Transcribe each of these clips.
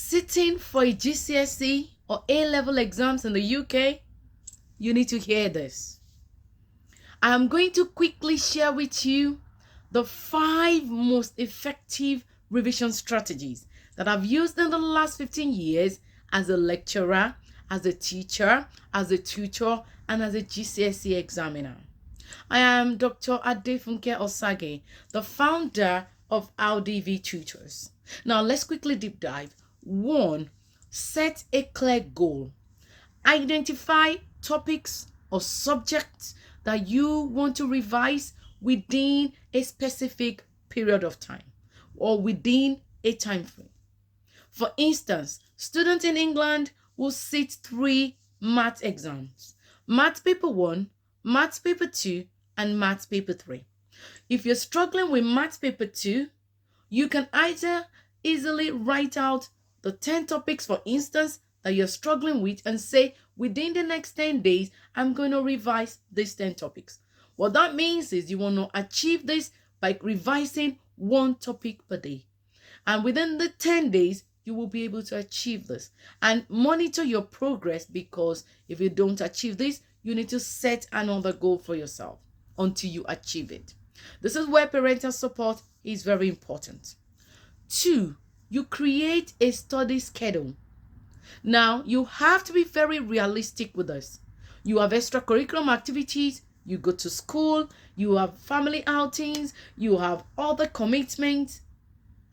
sitting for a GCSE or A-Level exams in the UK, you need to hear this. I am going to quickly share with you the 5 most effective revision strategies that I've used in the last 15 years as a lecturer, as a teacher, as a tutor, and as a GCSE examiner. I am Dr. Adefunke Osage, the founder of RDV Tutors. Now let's quickly deep dive. 1. Set a clear goal. Identify topics or subjects that you want to revise within a specific period of time or within a time frame. For instance, students in England will sit 3 math exams: Maths Paper 1, Maths Paper 2, and Maths Paper 3. If you're struggling with Maths Paper 2, you can either easily write out the 10 topics, for instance, that you're struggling with and say, within the next 10 days, I'm going to revise these 10 topics. What that means is you want to achieve this by revising 1 topic per day. And within the 10 days, you will be able to achieve this. And monitor your progress, because if you don't achieve this, you need to set another goal for yourself until you achieve it. This is where parental support is very important. 2, you create a study schedule. Now, you have to be very realistic with this. You have extracurricular activities, you go to school, you have family outings, you have other commitments.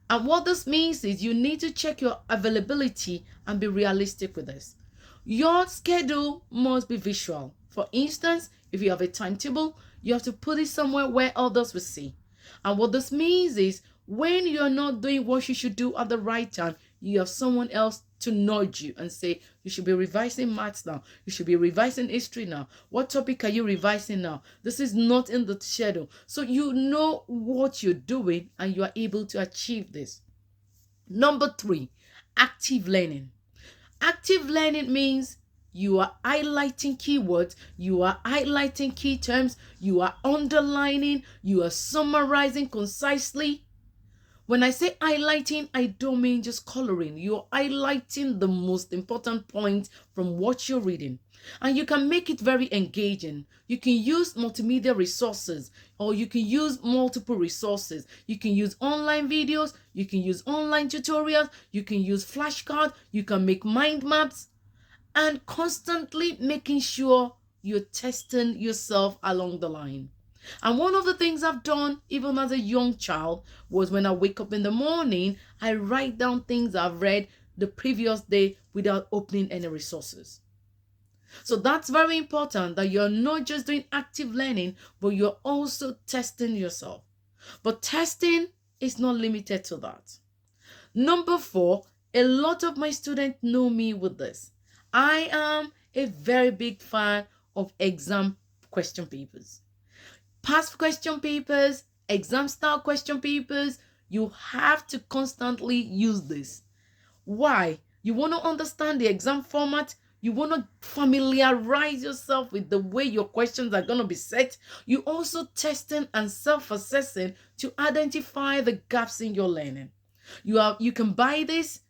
And what this means is you need to check your availability and be realistic with this. Your schedule must be visual. For instance, if you have a timetable, you have to put it somewhere where others will see. And what this means is when you're not doing what you should do at the right time, you have someone else to nudge you and say, you should be revising maths now. You should be revising history now. What topic are you revising now? This is not in the schedule. So you know what you're doing and you are able to achieve this. Number 3, active learning. Active learning means you are highlighting keywords, you are highlighting key terms, you are underlining, you are summarizing concisely. When I say highlighting, I don't mean just coloring. You're highlighting the most important points from what you're reading. And you can make it very engaging. You can use multimedia resources, or you can use multiple resources. You can use online videos, you can use online tutorials, you can use flashcards, you can make mind maps, and constantly making sure you're testing yourself along the line. And one of the things I've done, even as a young child, was when I wake up in the morning, I write down things I've read the previous day without opening any resources. So that's very important, that you're not just doing active learning, but you're also testing yourself. But testing is not limited to that. Number 4, a lot of my students know me with this. I am a very big fan of exam question papers. Past question papers, exam style question papers, you have to constantly use this. Why? You want to understand the exam format. You want to familiarize yourself with the way your questions are going to be set. You also testing and self-assessing to identify the gaps in your learning. You can buy this,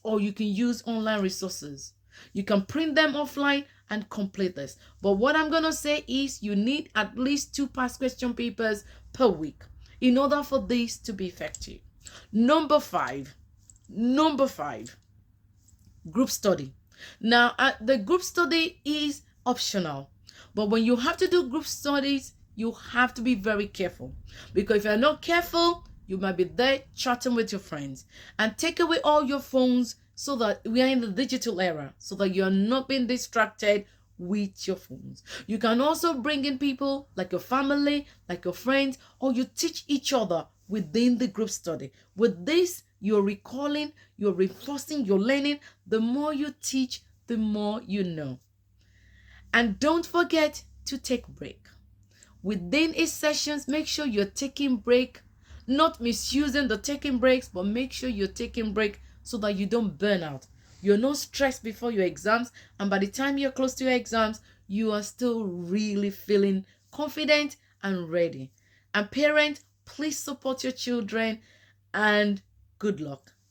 or you can use online resources. You can print them offline and complete this. But what I'm going to say is you need at least 2 past question papers per week in order for this to be effective. Number 5, group study. Now, the group study is optional, but when you have to do group studies, you have to be very careful, because if you're not careful, you might be there chatting with your friends. And take away all your phones, so that we are in the digital era, so that you're not being distracted with your phones. You can also bring in people like your family, like your friends, or you teach each other within the group study. With this, you're recalling, you're reinforcing your learning. The more you teach, the more you know. And don't forget to take break. Within each sessions, make sure you're taking break, not misusing the taking breaks, but make sure you're taking break so that you don't burn out. You're not stressed before your exams, and by the time you're close to your exams, you are still really feeling confident and ready. And parents, please support your children, and good luck.